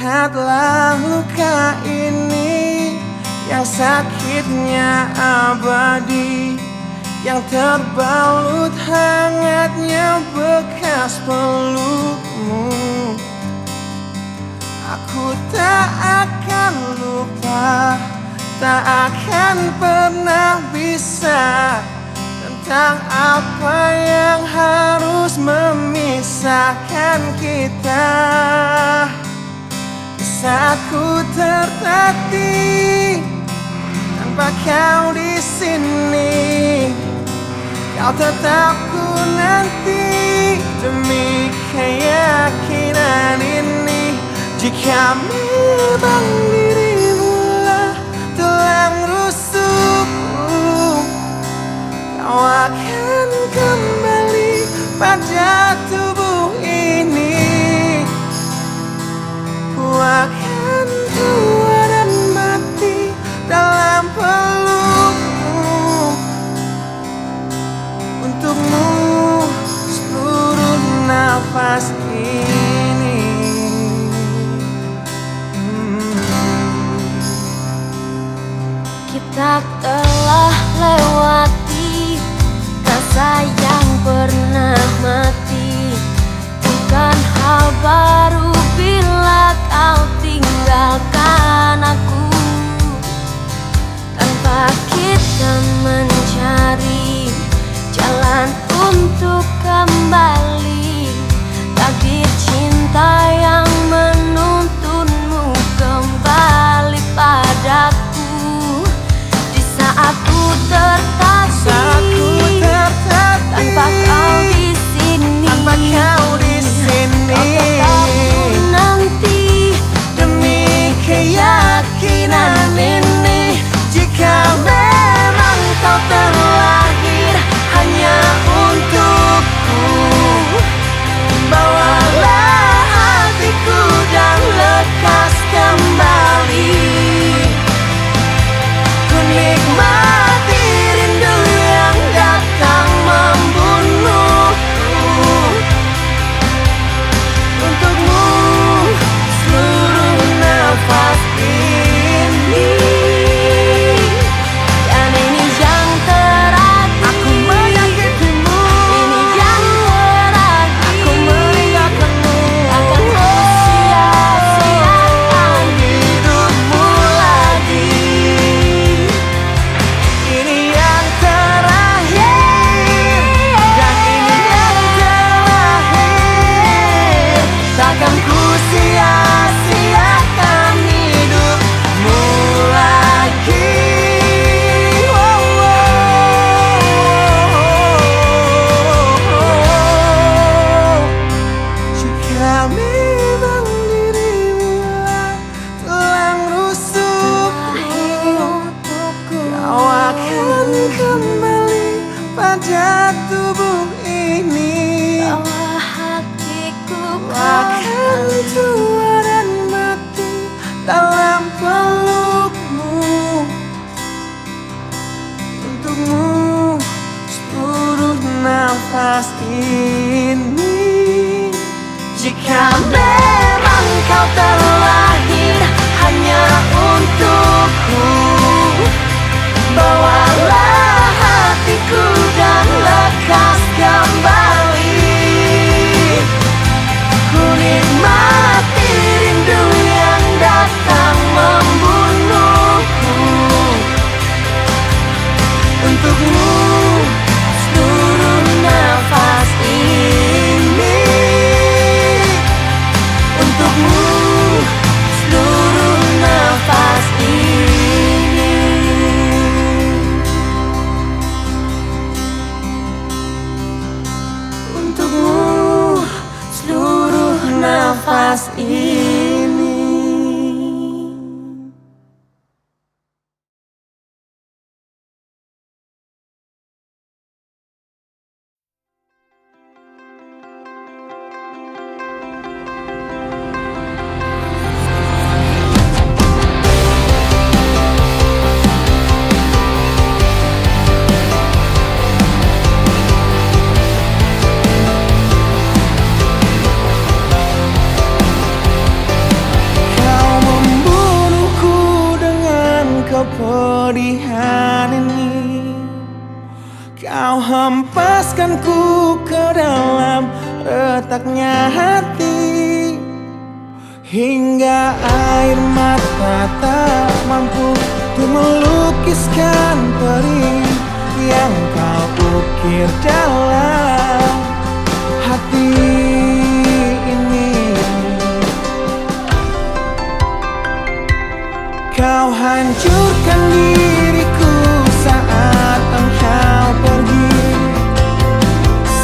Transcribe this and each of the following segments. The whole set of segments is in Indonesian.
Lihatlah luka ini yang sakitnya abadi, yang terbalut hangatnya bekas pelukmu. Aku tak akan lupa, tak akan pernah bisa, tentang apa yang harus memisahkan kita. Di saat ku tertatih tanpa kau di sini, kau tetap ku nanti demi keyakinan ini. Jika memang dirimulah tulang rusukku, kau akan kembali pada tubuh ini. Ku akan tua dan mati dalam pelukmu. Untukmu seluruh nafas ini. Kita telah lewati rasa yang pernah mati. Bukan hal baru bila kau tinggalkan aku, tanpa kita mencari jalan untuk kembali. Takdir cinta yang menuntunmu kembali padaku. Di saat ku tertatih tanpa kau di sini, tanpa kau di sini, kau tetap nanti demi keyakinan ini. Jika memang kau terlahir hanya untukku, bawalah hatiku dan lekas kembali. Ku nikmati rindu yang datang membunuhku. Untukmu seluruh nafas ini. dan ini yang terakhir. Aku menyakitimu, Ini yang terakhir. aku meninggalkanmu. Akan ku sia-siakan hidupmu lagi. Ini yang terakhir, dan ini yang terakhir. Takkan ku sia-siakan hidupmu lagi. Jika memang dirimulah tulang rusukku, kau akan kembali pada tubuh ini. Bawa hatiku Kau akan tua dan mati dalam pelukmu. Untukmu seluruh nafas ini. Jika memang kau terlahir hanya untukku, bawalah hatiku dan lekas kembali. Ku nikmati rindu yang datang membunuhku. Untukmu seluruh nafas ini. Untukmu seluruh nafas ini. Untukmu seluruh nafas ini. hempaskanku ke dalam retaknya hati, hingga air mata tak mampu untuk melukiskan perih yang kau ukir dalam hati ini. Kau hancurkan diriku saat engkau pergi,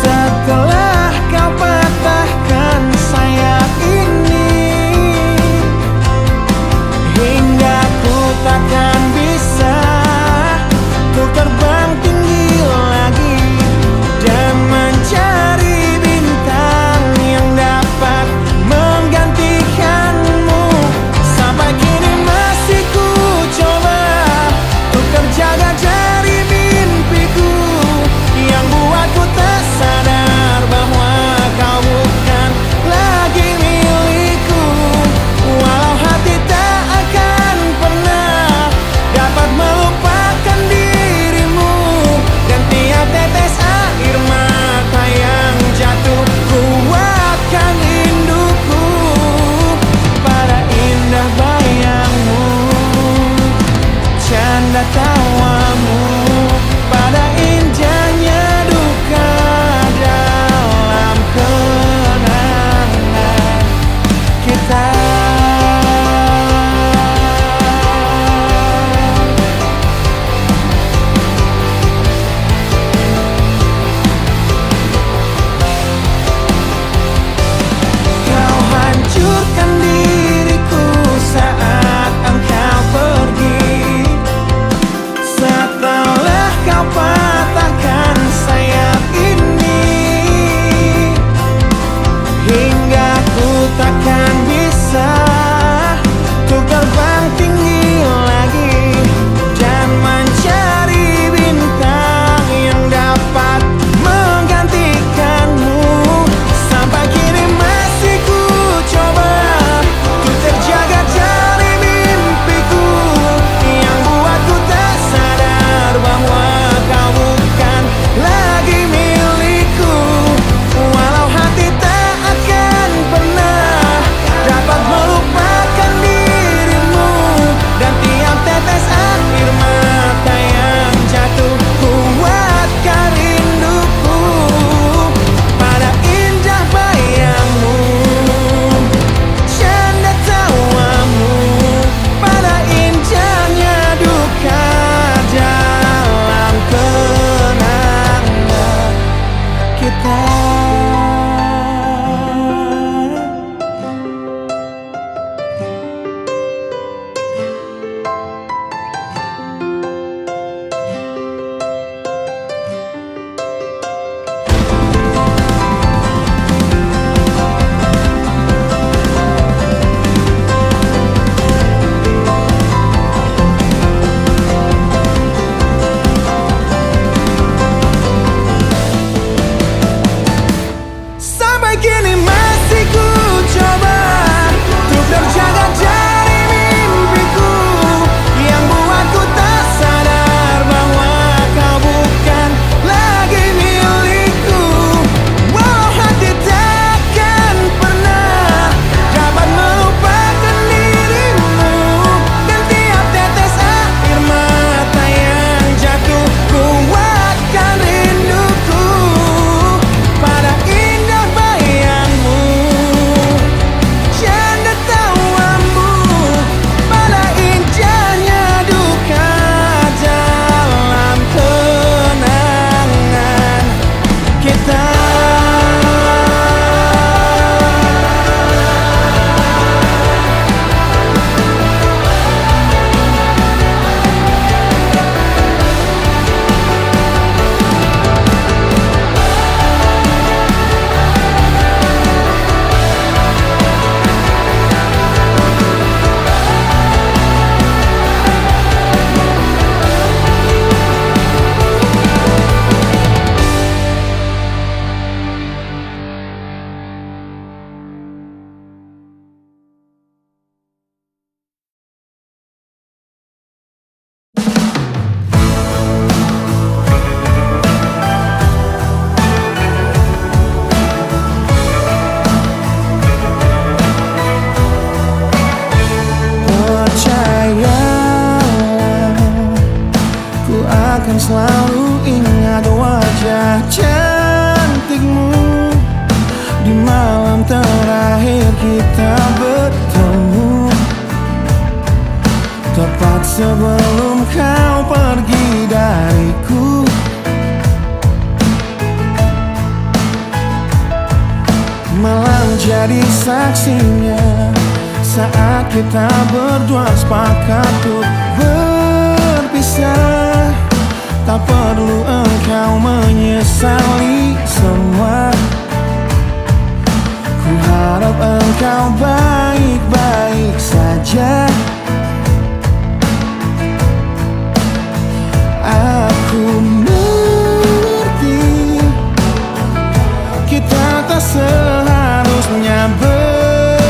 setelah kau patahkan sayap ini, hingga ku takkan bisa ku terbang tinggi lagi dan mencari bintang yang dapat menggantikanmu. Sampai kini masih ku coba selalu ingat wajah cantikmu di malam terakhir kita bertemu, tepat sebelum kau pergi dariku. Malam jadi saksinya saat kita berdua sepakat untuk berpisah. Tak perlu engkau menyesali semua. Ku harap engkau baik-baik saja. Aku mengerti kita tak seharusnya begini.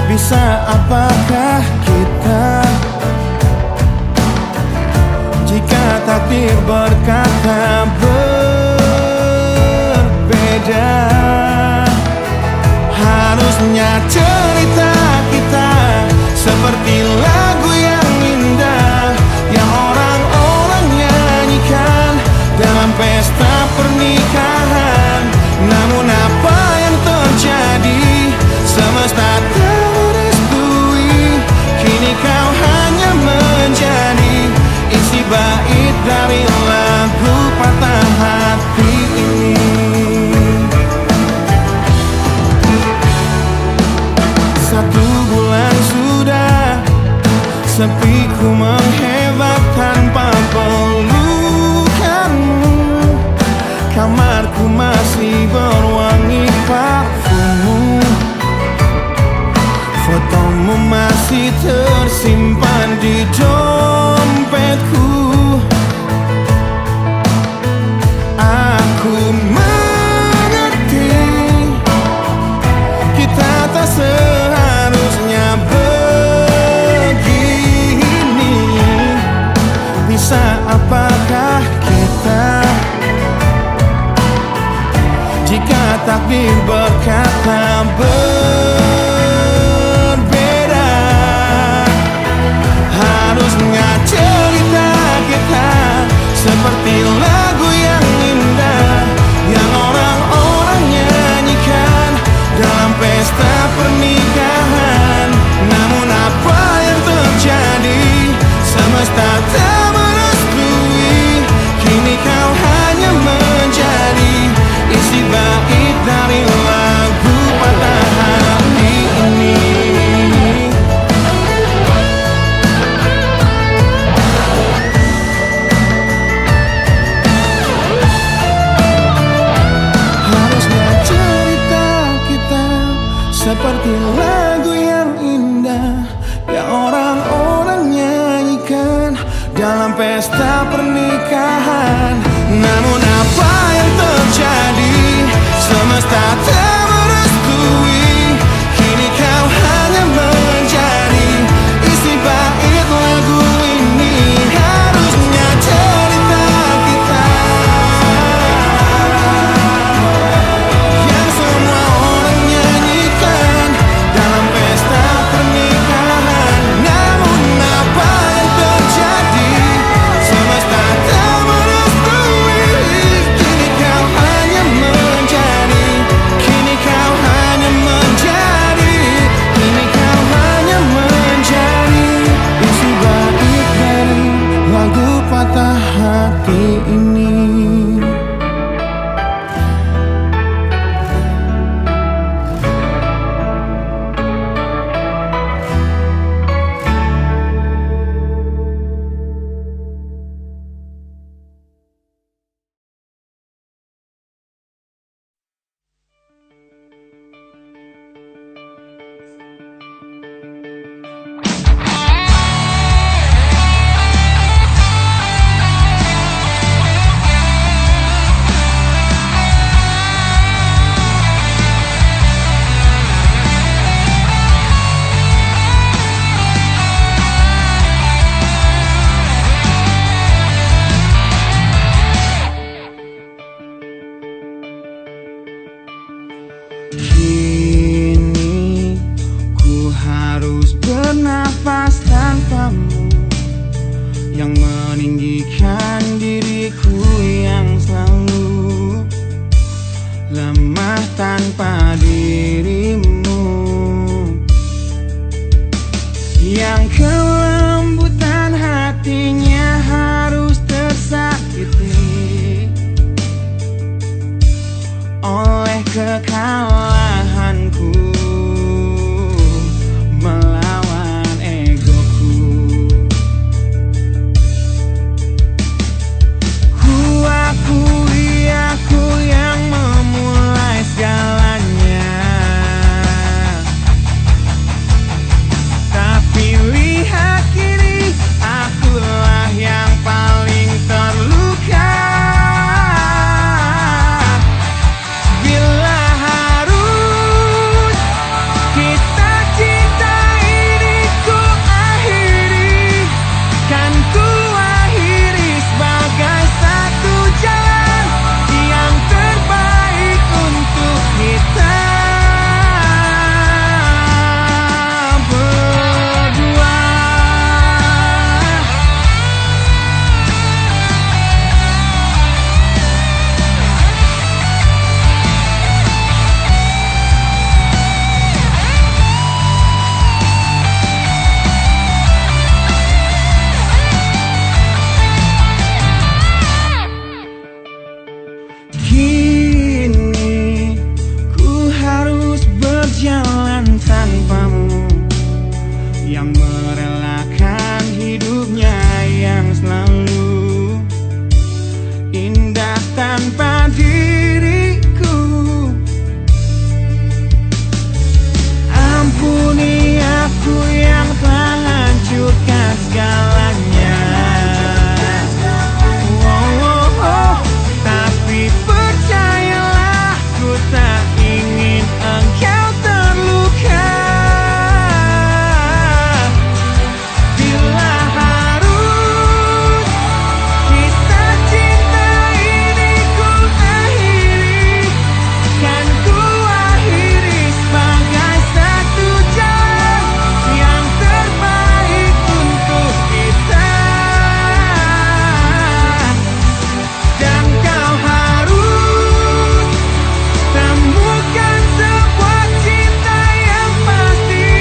Bisa apakah kita jika takdir berkata berbeda? Harusnya cerita kita seperti lagu yang indah yang orang-orang nyanyikan dalam pesta pernikahan. Namun apa yang terjadi? Semesta tak merestui. Kini kau hanya menjadi isi bait dari lagu patah hati ini. Satu bulan sudah sepi ku menghebat tanpa pelukanmu. Kamarku masih berwangi parfummu. Fotomu masih tersimpan di dompetku. Aku mengerti kita tak seharusnya begini. Bisa apakah kita jika takdir berkata berbeda? Harusnya cerita kita seperti lagu yang indah yang orang-orang nyanyikan dalam pesta pernikahan. Namun apa yang terjadi? Semesta tak merestui. Kini kau hanya menjadi isi bait dari lagu patah hati ini. Harusnya cerita kita seperti lagu yang indah yang orang-orang nyanyikan dalam pesta pernikahan. Namun apa yang terjadi? Semesta tak merestui. Kini kau hanya menjadi isi bait lagu ini. Harusnya cerita kita yang semua orang nyanyikan dalam pesta pernikahan. Namun apa yang terjadi? Semesta tak merestui. Kini kau hanya menjadi, kini kau hanya menjadi, kini kau hanya menjadi isi bait dari lagu patah hati ini. Kini ku harus bernafas tanpamu. merelakan diriku yang selalu lemah tanpa dirimu, yang kelembutan hatinya harus tersakiti oleh kekalahanku melawan egoku. Ku akui aku yang memulai segalanya, tapi lihat kini akulah yang paling terluka. Bila harus kita cinta ini ku akhiri, kan ku akhiri sebagai satu jalan yang terbaik untuk kita berdua. Kini ku harus berjalan tanpamu, yang merelakan hidupnya yang selalu indah tanpa diriku. Ampuni aku yang telah hancurkan segalanya. Tapi percayalah, ku tak ingin engkau terluka. Bila harus kisah cinta ini ku akhiri, kan ku akhiri sebagai satu jalan yang terbaik untuk kita. Dan kau harus temukan sebuah cinta yang pasti,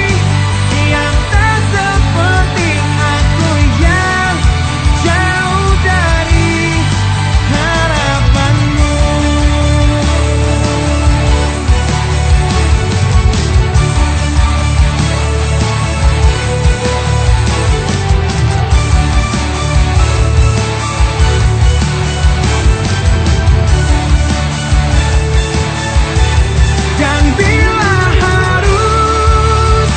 yang tak seperti aku yang jauh dari harapanmu. Dan bila harus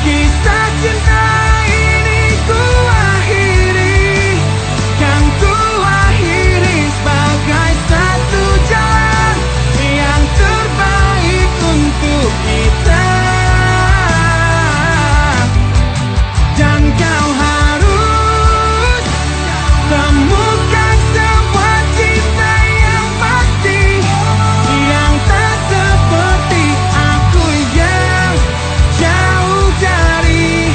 kisah cinta ini ku akhiri, kan ku akhiri sebagai satu jalan yang terbaik untuk kita. Dan kau harus temukan sebuah cinta yang pasti, yang tak seperti aku yang jauh dari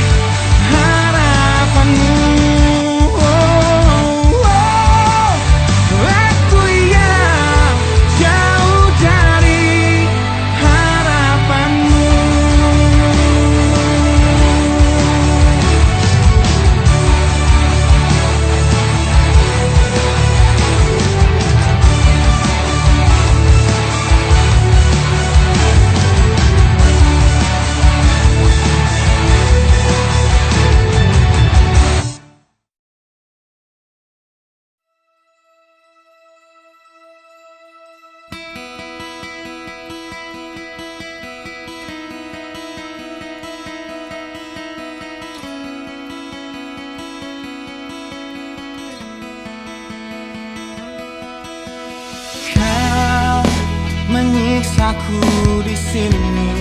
harapanmu. Aku yang jauh dari harapanmu. Kau menyiksaku di sini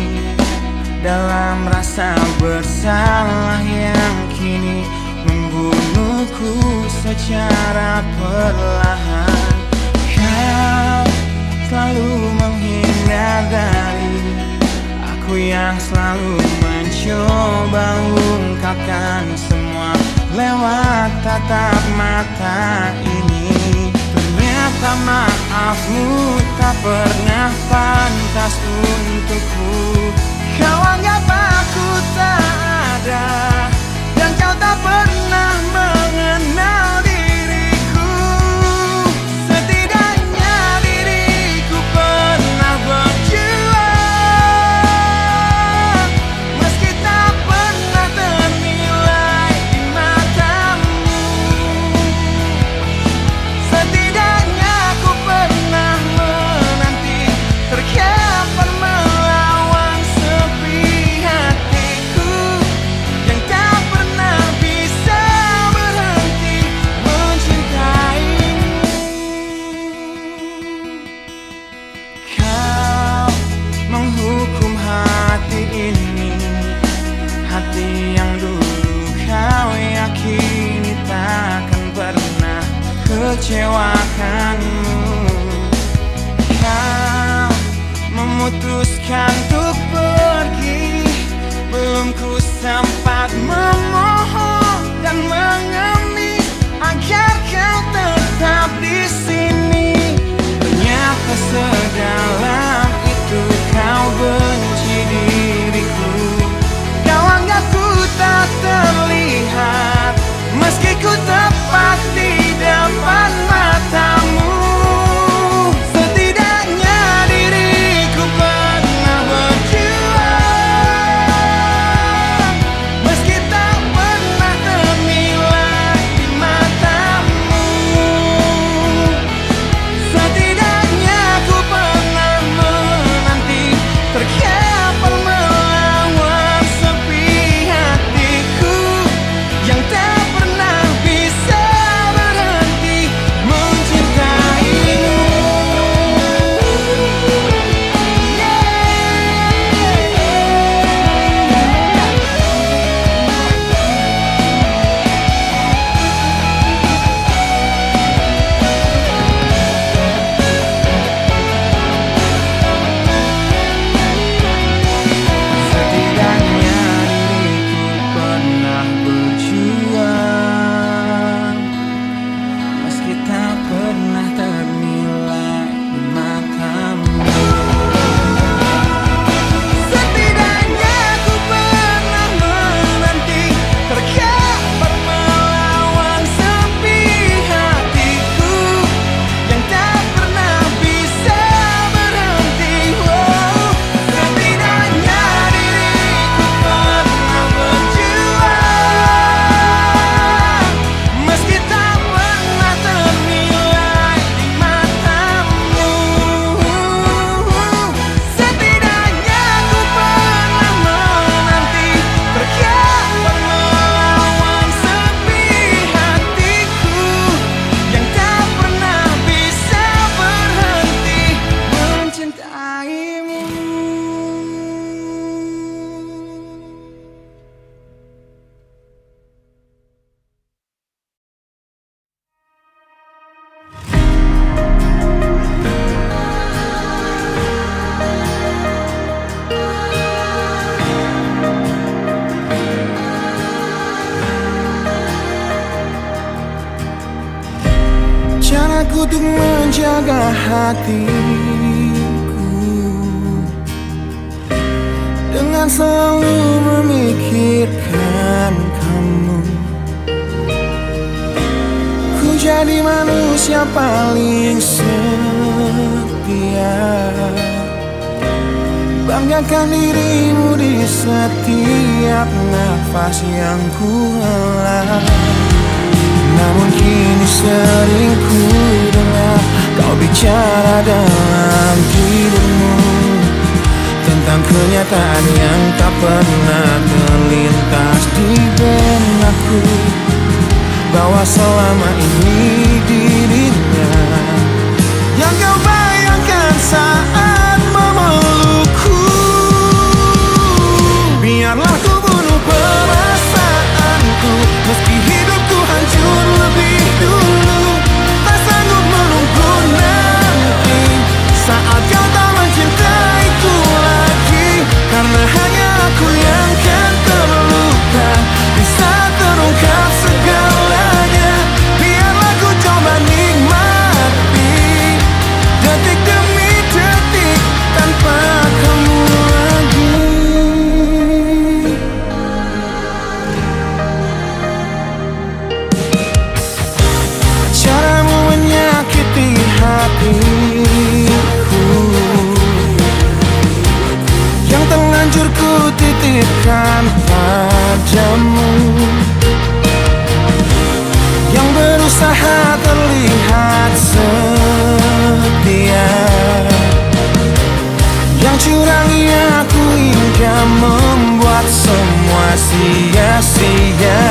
dalam rasa bersalah yang kini membunuhku secara perlahan. Kau selalu menghindar dari aku yang selalu mencoba ungkapkan semua lewat tatap mata ini. Ternyata maafmu tak pernah pantas untukku. Kau anggap aku tak ada, dan kau tak pernah mengenal diriku. Setidaknya diriku pernah berjuang, meski tak pernah ternilai di matamu. Setidaknya aku pernah menanti, terkapar melawan sepi hatiku yang tak pernah bisa berhenti mencintaimu. Kau menghukum hati ini, hati yang dulu kau yakini takkan pernah kecewakanmu. Kau memutuskan untuk pergi, belum ku sempat memohon dan mengemis agar kau tetap di sini. Ternyata sedalam itu kau benci diriku. Kau anggap ku tak terlihat, meski ku tepat di depan matamu. Setidaknya diriku pernah berjuang, meski tak pernah ternilai di matamu. Setidaknya ku pernah menanti, terkapar melawan sepi hatiku yang tak pernah bisa berhenti mencintaimu. Setidaknya diriku pernah berjuang, meski tak pernah ternilai di matamu. Setidaknya ku pernah menanti, terkapar melawan sepi hatiku yang tak pernah bisa berhenti. Setidaknya diriku pernah berjuang, meski tak pernah ternilai di matamu. Setidaknya ku pernah menanti, terkapar melawan sepi hatiku yang tak pernah bisa berhenti mencintaimu. Caraku untuk menjaga hatiku dengan selalu memikirkan kamu. Ku jadi manusia paling setia, banggakan dirimu di setiap nafas yang ku hela. Namun kini sering ku dengar kau bicara dalam tidurmu tentang kenyataan yang tak pernah terlintas di benakku, bahwa selama ini dirinya yang kau bayangkan saat memelukku. Biarlah ku bunuh perasaanku, meski hidupku hancur lebih dulu. Tak sanggup menunggu nanti saat kau tak mencintaiku lagi, karena hanya aku yang kan terluka. Bisa terungkap segala hancur ku titipkan padamu, yang berusaha terlihat setia, yang curang aku hingga membuat semua sia-sia.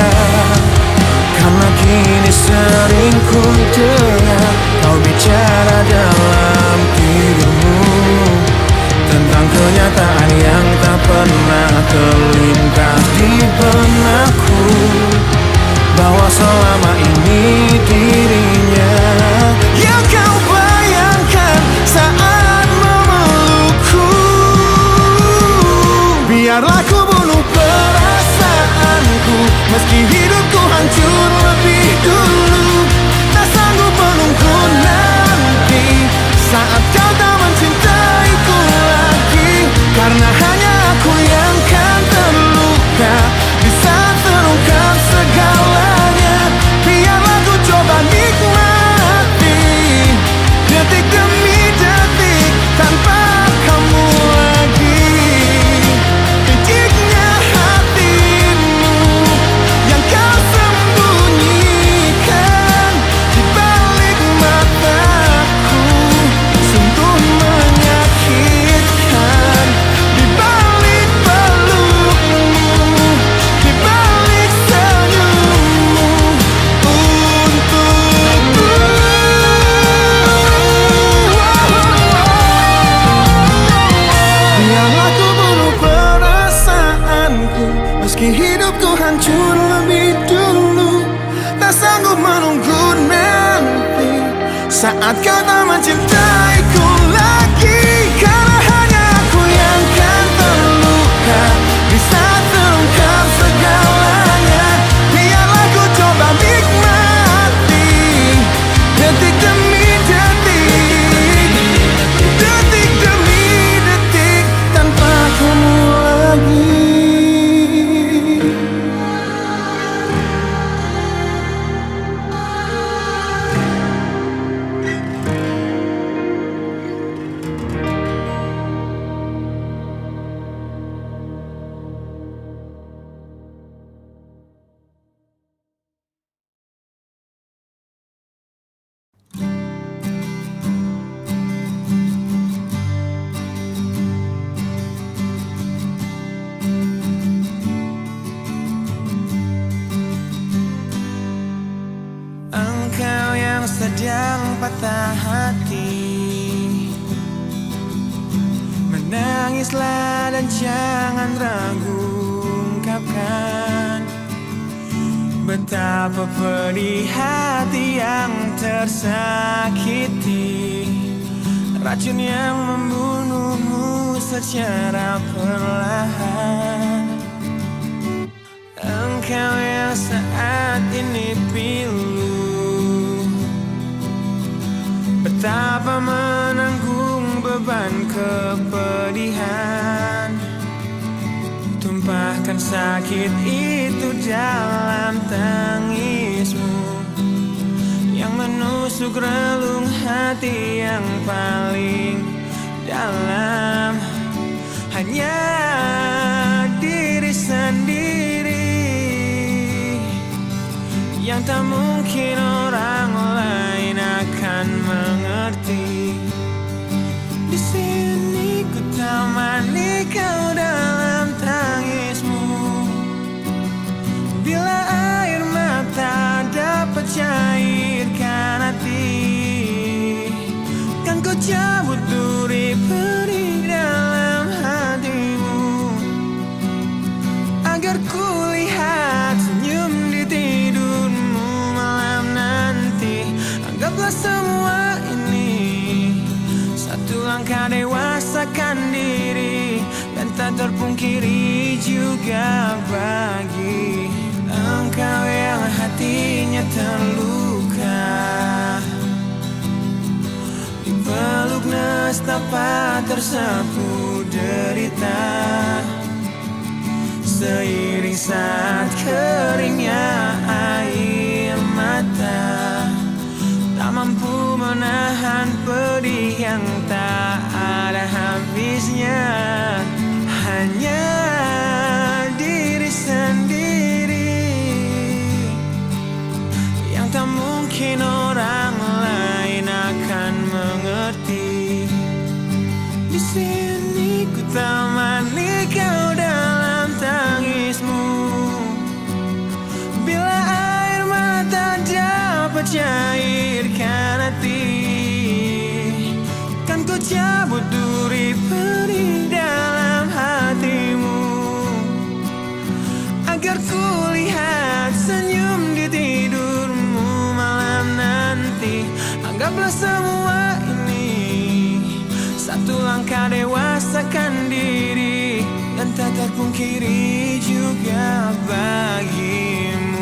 Karena kini sering ku dengar kau bicara dalam tidurmu tentang kenyataan yang tak pernah terlintas di benakku, bahwa selama ini dirinya yang kau bayangkan saat memelukku. Biarlah ku bunuh perasaanku, meski hidupku hancur lebih dulu. Tak sanggup menunggu nanti saat kau tak mencintaiku lagi, karena hanya aku yang kan terluka di saat terungkap segalanya. Biarlah ku coba nikmati detik demi detik tanpa kamu lagi. Piciknya hatimu yang kau sembunyikan di balik mataku, sungguh menyakitkan. Di balik pelukmu, di balik senyummu untukku. Biarlah ku bunuh perasaanku, meski hidupku hancur lebih dulu. Tak sanggup menunggu nanti saat kau tak mencintaiku lagi, karena hanya aku yang kan terluka di saat terungkap segalanya. Biarlah ku coba nikmati detik demi detik, detik demi detik tanpa kamu lagi. Engkau yang sedang patah hati, menangislah dan jangan ragu ungkapkan betapa pedih hati yang tersakiti, racun yang membunuhmu secara perlahan. Engkau yang saat ini pilu, betapa menanggung beban kepedihan, tumpahkan sakit itu dalam tangismu yang menusuk relung hati yang paling dalam. Hanya diri sendiri yang tak mungkin orang lain akan mengerti. Di sini ku temani kau dalam tangismu, bila air mata dapat cairkan hati, kan ku cabut duri perih dalam hatimu, agar ku lihat senyum di tidurmu malam nanti. Anggaplah semua ini satu langkah dewasakan diri, dan tak terpungkiri juga bagi engkau yang hatinya terluka, dipeluk nestapa tersapu derita, seiring saat keringnya air mata, tak mampu menahan pedih yang tak ada habisnya. Hanya cairkan hati. Kan ku cabut duri perih dalam hatimu, agar ku lihat senyum di tidurmu malam nanti. Anggaplah semua ini satu langkah dewasakan diri, dan tak terpungkiri juga bagimu.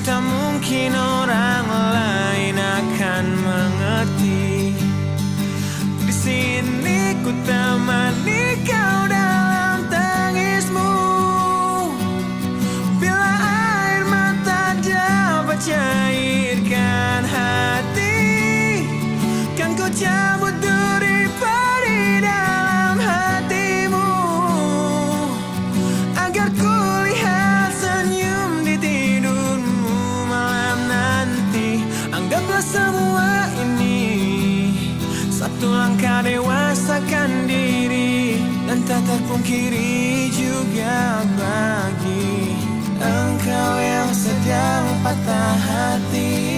Tak mungkin orang lain akan mengerti. Di sini ku temani kau dalam tangismu. Bila air mata dapat cairkan hati, kan ku cabut duri perih dalam hatimu, agar ku lihat senyum di tidurmu. Anggaplah semua ini satu langkah dewasakan diri, dan tak terpungkiri juga bagi engkau yang sedang patah hati.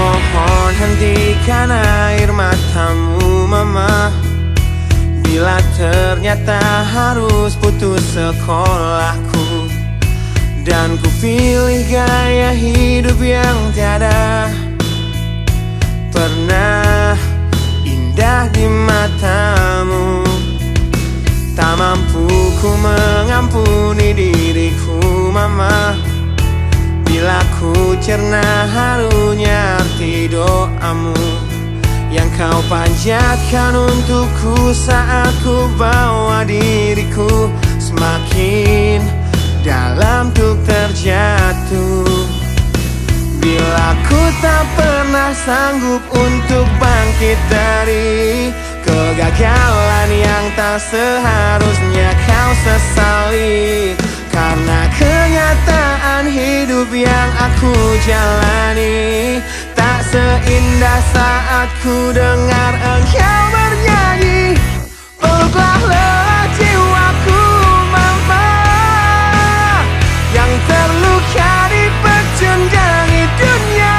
Mohon hentikan air matamu mama, bila ternyata harus putus sekolahku, dan ku pilih gaya hidup yang tiada pernah indah di matamu. Tak mampu ku mengampuni diriku mama, bila ku cerna harunya arti doamu yang kau panjatkan untukku saat ku bawa diriku semakin dalam untuk terjatuh. Bila ku tak pernah sanggup untuk bangkit dari kegagalan yang tak seharusnya kau sesali, karena kenyataan hidup yang aku jalani tak seindah saat ku dengar engkau bernyanyi. Peluklah lelah jiwaku mama, yang terluka dipecundangi dunia.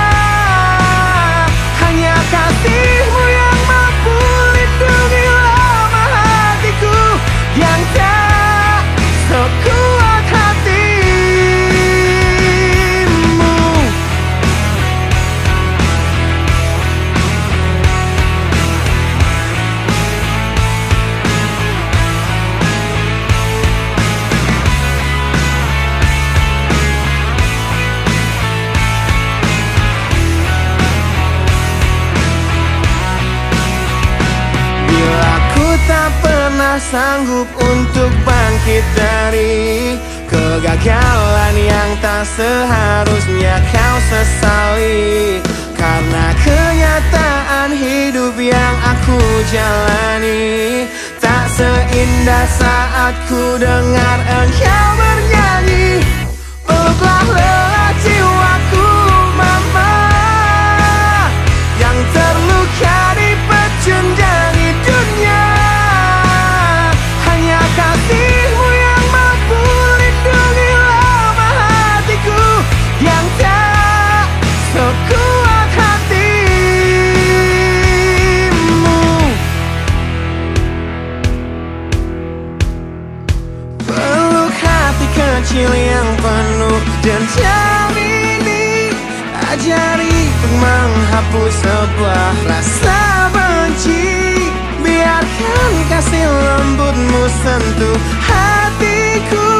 Hanya kasihmu yang mampu lindungi lemah hatiku yang tak sekuat hatimu. Bila ku tak pernah sanggup untuk bangkit dari kegagalan yang tak seharusnya kau sesali, karena kenyataan hidup yang aku jalani tak seindah saat ku dengar engkau bernyanyi. Peluklah lelah jiwaku mama, yang terluka dipecundangi dunia. Hanya untuk menghapus sebuah rasa benci. Biarkan kasih lembutmu sentuh hatiku,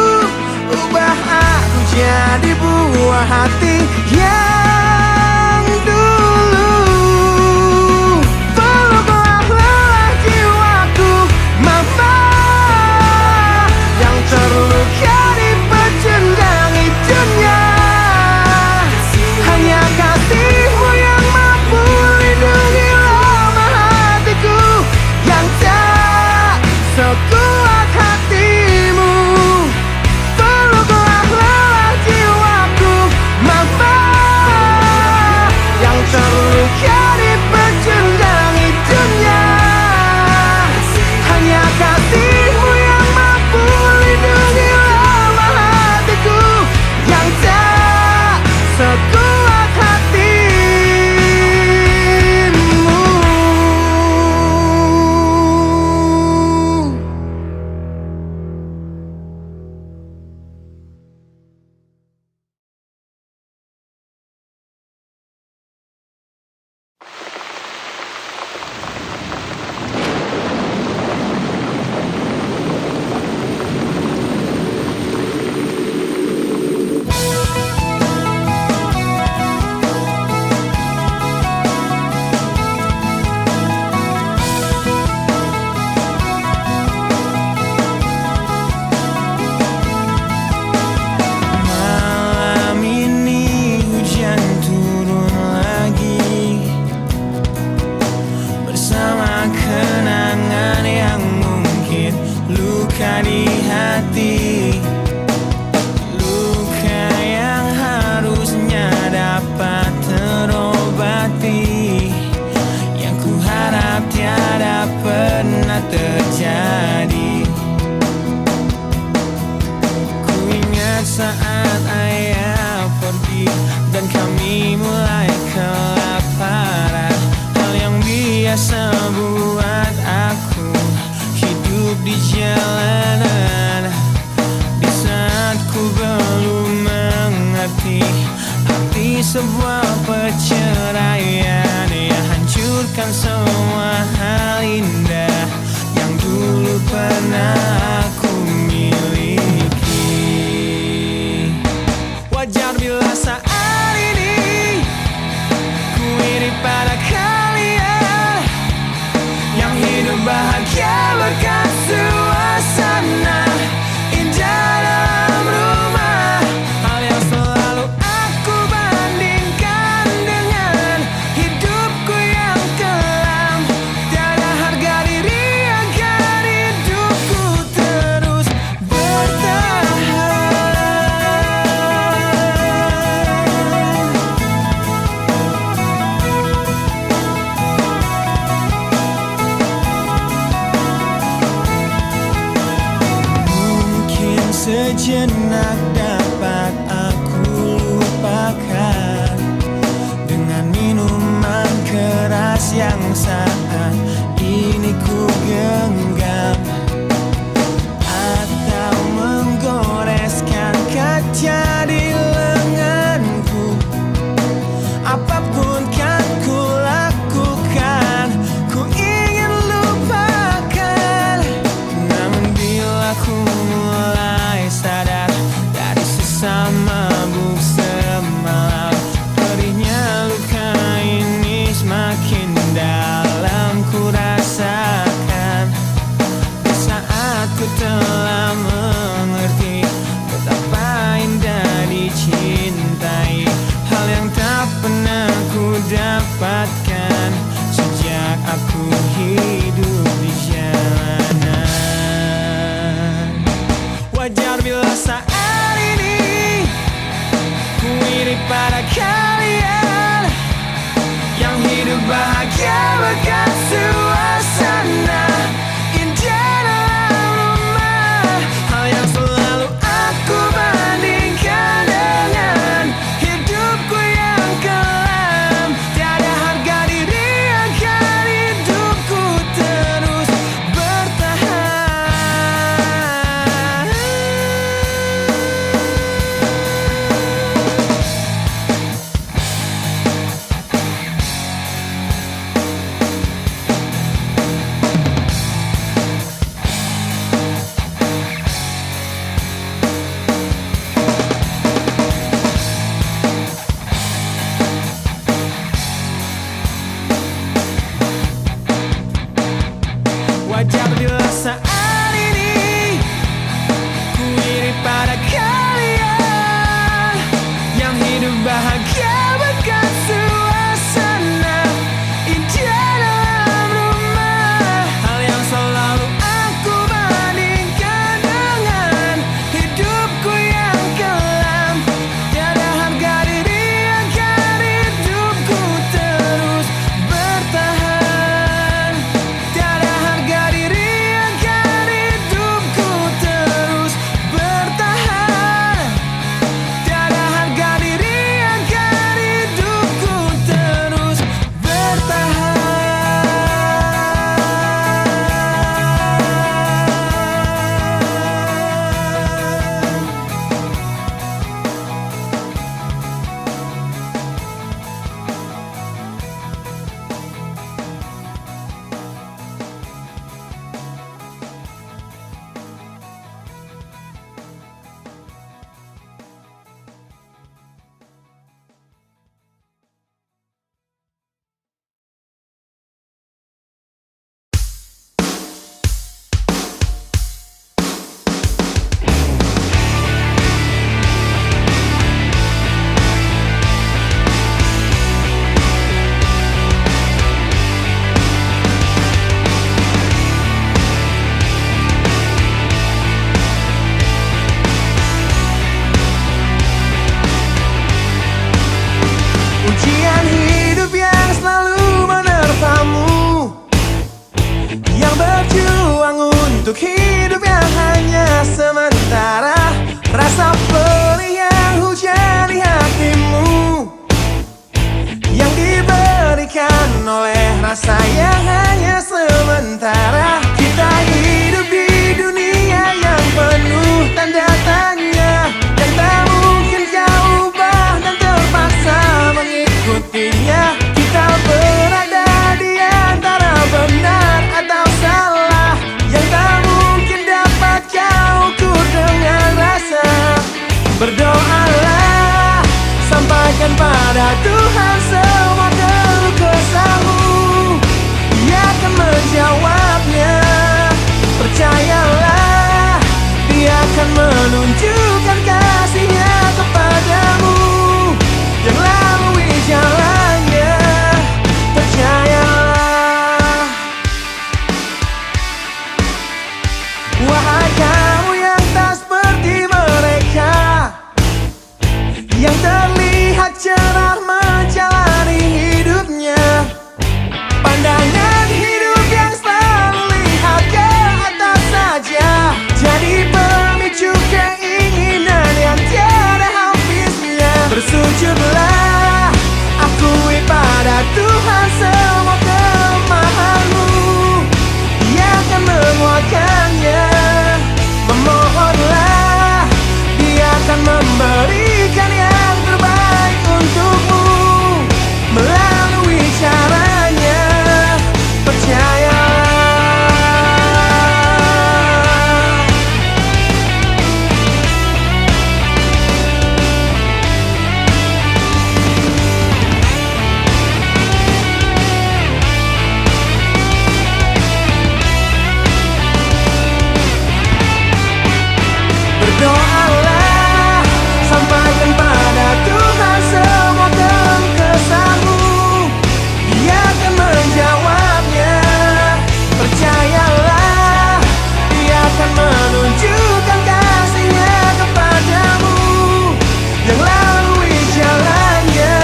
ubah aku jadi buah hati yang dulu. Peluklah lelah jiwaku, mama, yang terluka dipecundang dunia. Hanya kasihmu yang mampu lindungi lemah hatiku yang tak sekuat hatimu. Peluklah lelah jiwaku, mama, yang terluka dipecundang dunia. Hanya kasihmu yang mampu lindungi lemah hatiku yang tak sekuat hatimu. Malam ini hujan turun lagi, bersama kenangan yang mungkin luka di hati. Luka yang harusnya dapat terobati, yang ku harap tiada pernah terjadi. Ku ingat saat ayah pergi dan kami mulai kelaparan, hal yang biasa buat aku hidup di jalanan. Di saat ku belum mengerti arti sebuah perceraian yang hancurkan semua hal indah yang dulu pernah aku miliki. Wajar bila saat ini ku iri pada kalian yang hidup bahagia berkat suasana indah dalam rumah. Hal yang selalu aku bandingkan dengan hidupku yang kelam. Tiada harga diri agar hidupku terus bertahan. Mungkin sejenak dapat aku lupakan dengan minuman keras yang saat ini ku genggam, atau menggoreskan kaca di lenganku. Apapun kan ku lakukan, ku ingin lupakan. Namun bila ku mulai sadar dari sisa mabuk semalam, perihnya luka ini semakin dalam ku rasakan. Di saat ku telah mengerti betapa indah dicintai, hal yang tak pernah ku dapatkan sejak aku hidup di jalanan. Wajar bila saat ini ku iri pada kalian yang hidup bahagia berkat suasana indah dalam rumah. Hal yang selalu aku bandingkan dengan hidupku yang kelam. Tiada harga diri agar hidupku terus bertahan. masa yang hanya sementara. Kita hidup di dunia yang penuh tanda tanya, yang tak mungkin kau ubah dan terpaksa mengikutinya. Kita berada di antara benar atau salah, yang tak mungkin dapat kau ukur dengan rasa. Berdoalah, sampaikan pada Tuhan semua keluh kesahmu, Dia akan menjawabnya. Percayalah, Dia akan menunjukkan kasih-Nya kepadamu yang lalui jalannya. Percayalah. Wahai kamu yang tak seperti mereka, yang terlihat cerah menjalani hidupnya, pandangan hidup yang selalu lihat ke atas saja, jadi pemicu keinginan yang tiada habisnya. Bersujudlah, akui pada Tuhan semua kelemahanmu, Dia akan menguatkannya. Memohonlah, Dia akan memberikan yang terbaik untukmu melalui caranya. Percayalah. Berdoalah, sampaikan pada Tuhan semua keluh kesahmu, Dia akan menjawabnya. Percayalah, Dia akan menunjukkan kasih-Nya kepadamu yang lalui jalannya.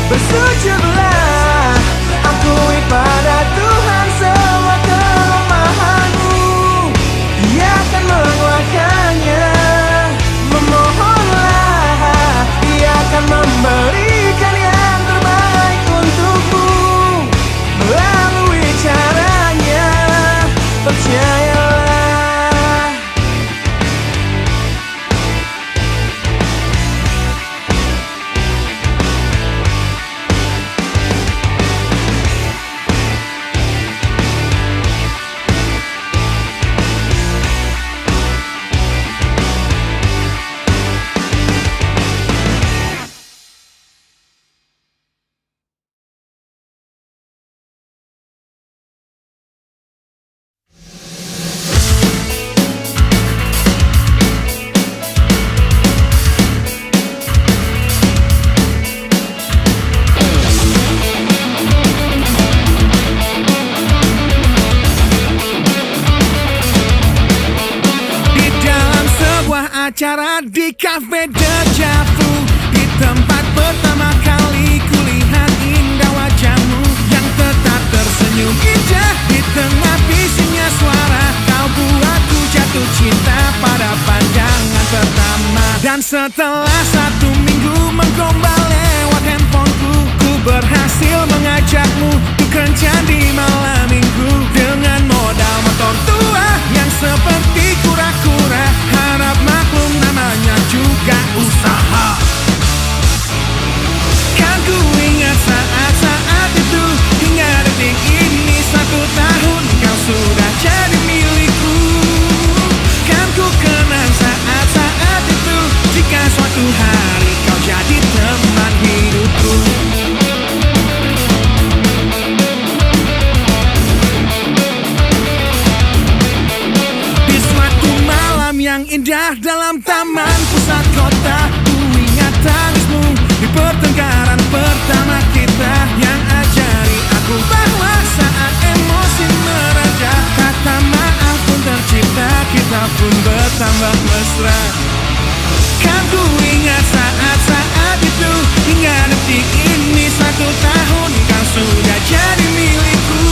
Bersujudlah, akui pada Tuhan semua kelemahanmu, Dia akan menguatkannya. Memohonlah, Dia akan memberikan yang terbaik untukmu melalui caranya. Percayalah. Acara di Cafe Deja Vu, di tempat pertama kali kulihat indah wajahmu yang tetap tersenyum indah di tengah bisingnya suara. Kau buatku jatuh cinta pada pandangan pertama. Dan setelah 1 minggu menggombal lewat handphoneku, ku berhasil mengajakmu untuk kencan di malam minggu dengan modal motor tua yang seperti kura-kura. Harap maklum, namanya juga usaha. Kan ku ingat saat-saat itu, hingga detik ini 1 tahun kau sudah jadi milikku. Kan ku kenang saat-saat itu, jika suatu hari kau jadi teman hidupku. Di suatu malam yang indah dalam taman pusat kota, ku ingat tangismu di pertengkaran pertama kita, yang ajari aku bahwa saat emosi mereda, kata maaf pun tercipta, kita pun bertambah mesra. Kan ku ingat saat-saat itu, hingga detik ini 1 tahun kau sudah jadi milikku.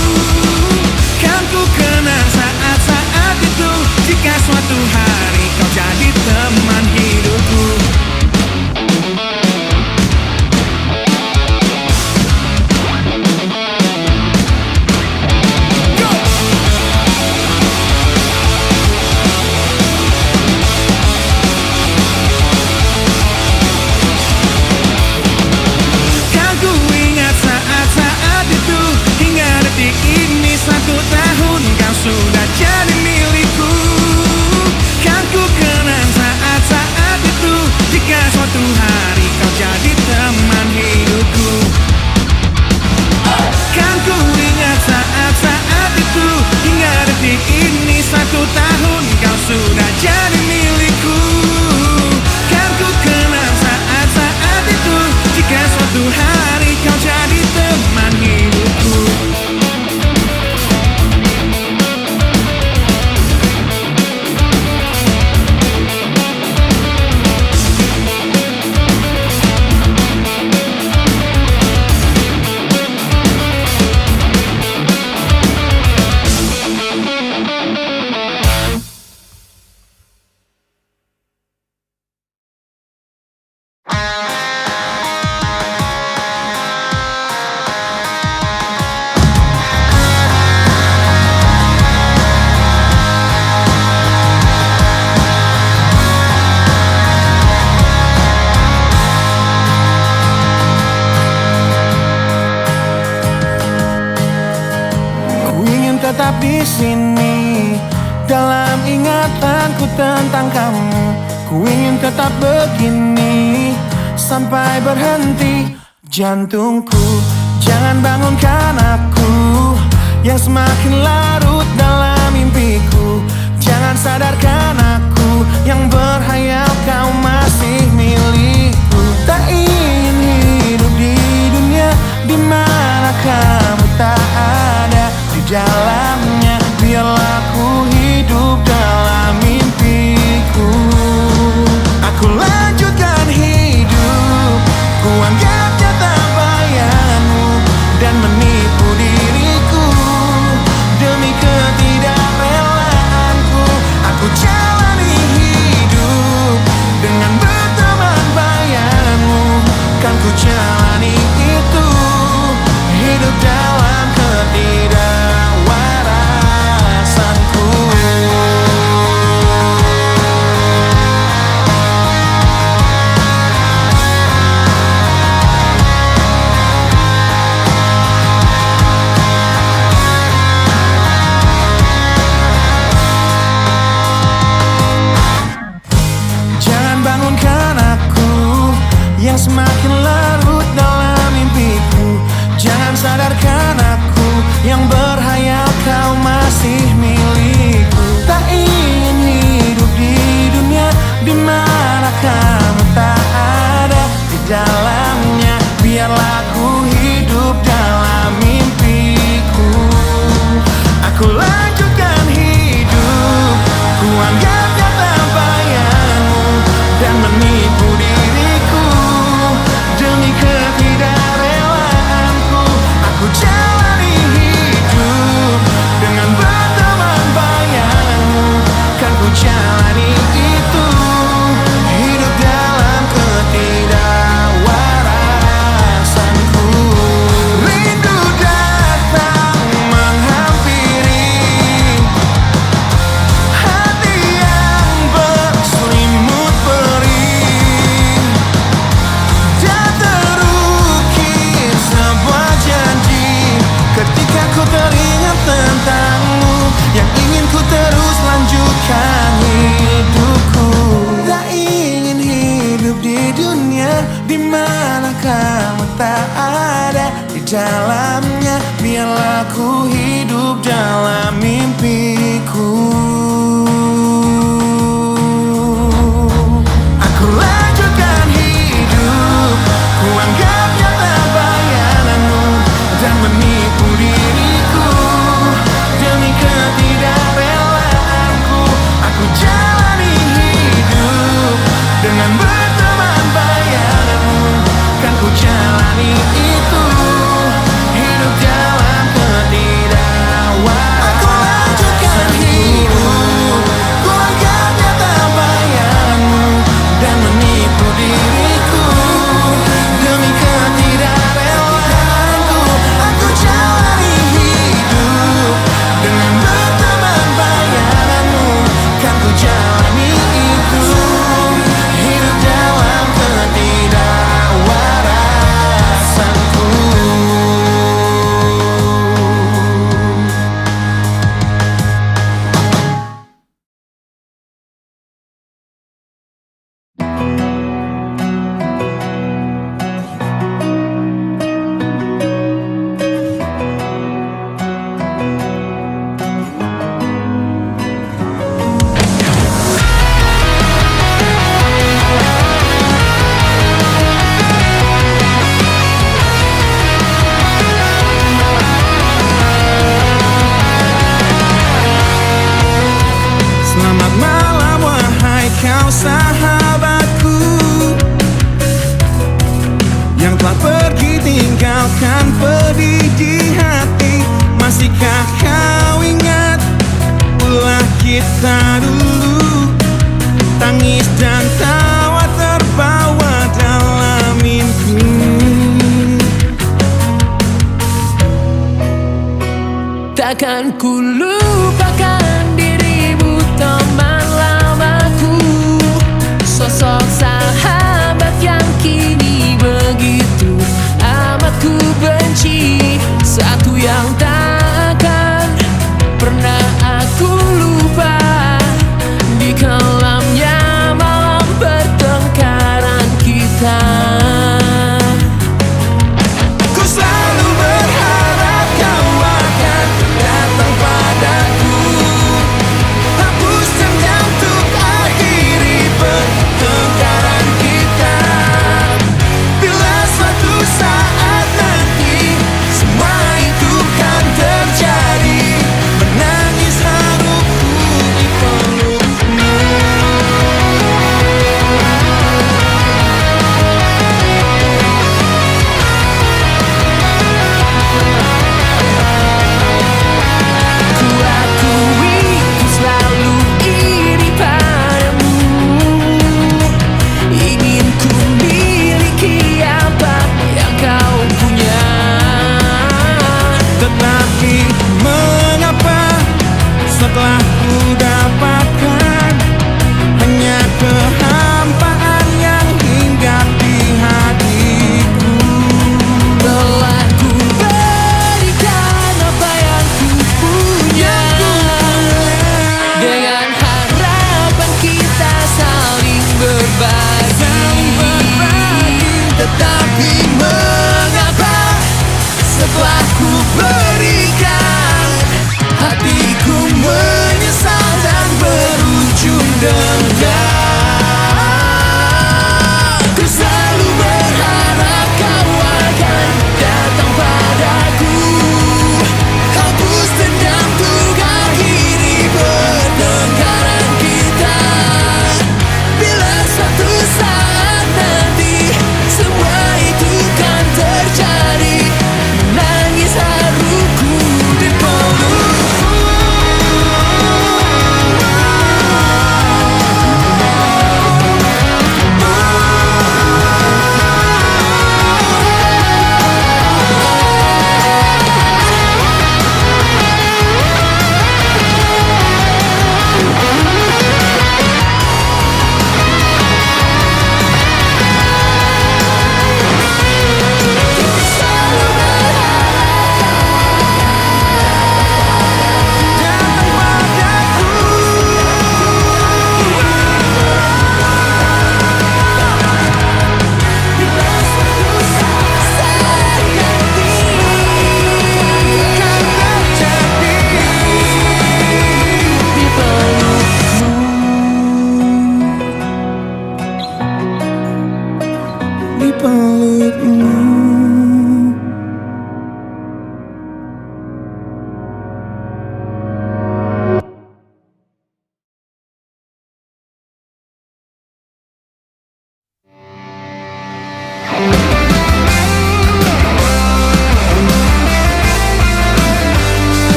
Kan ku kenang saat-saat itu, jika suatu hari kau jadi teman hidupku. tetap di sini. Dalam ingatanku tentang kamu, ku ingin tetap begini sampai berhenti jantungku. Jangan bangunkan aku yang semakin larut dalam mimpiku. Jangan sadarkan aku yang berhayal kau masih milikku. Tak ingin hidup di dunia di mana kamu tak ada di dalamnya. Biarlah ku hidup dalam mimpiku. Aku lanjutkan hidup, ku anggap nyata bayanganmu dan menipu diriku demi ketidakrelaanku. Aku jalani hidup dengan berteman bayanganmu. Kan ku jalani itu, hidup dalam ketidakwarasanku. Jangan bangunkan aku yang semakin larut dalam mimpiku. Jangan sadarkan aku yang berhayal kau masih milikku. Tak ingin hidup di dunia di mana kamu tak ada di dalamnya. Biarlah ku hidup dalam mimpiku. Aku lanjutkan hidup, ku anggap nyata bayanganmu dan menipu diriku demi ketidakrelaanku. Aku jalani hidup dengan berteman bayanganmu. Kan ku jalani itu, hidup dalam ketidakwarasanku. Rindu datang menghampiri hati yang berselimut perih, dan terukir sebuah janji ketika ku teringat tentangmu, yang ingin ku terus lanjutkan hidupku. Tak ingin hidup di dunia di mana kamu tak ada di dalamnya. Biarlah ku hidup dalam mimpiku. Aku lanjutkan hidup, ku anggap nyata bayanganmu dan menipu diriku demi ketidakrelaanku. Aku jalani hidup dengan berteman bayanganmu. Kan ku jalani itu, hidup dalam ketidakwarasanku. Aku lanjutkan hidup, ku anggap nyata bayanganmu dan menipu diriku demi ketidakrelaanku. Aku jalani hidup dengan berteman bayanganmu. Kan ku jalani itu, hidup dalam ketidakwarasanku. Selamat malam wahai kau sahabatku yang telah pergi tinggalkan pedih di hati. Masihkah kau ingat ulah kita dulu, tangis dan tawa terbawa dalam mimpi. Takkan ku lupakan dirimu teman lamaku, sosok sahabat yang kini begitu amat ku benci. Satu yang takkan telah ku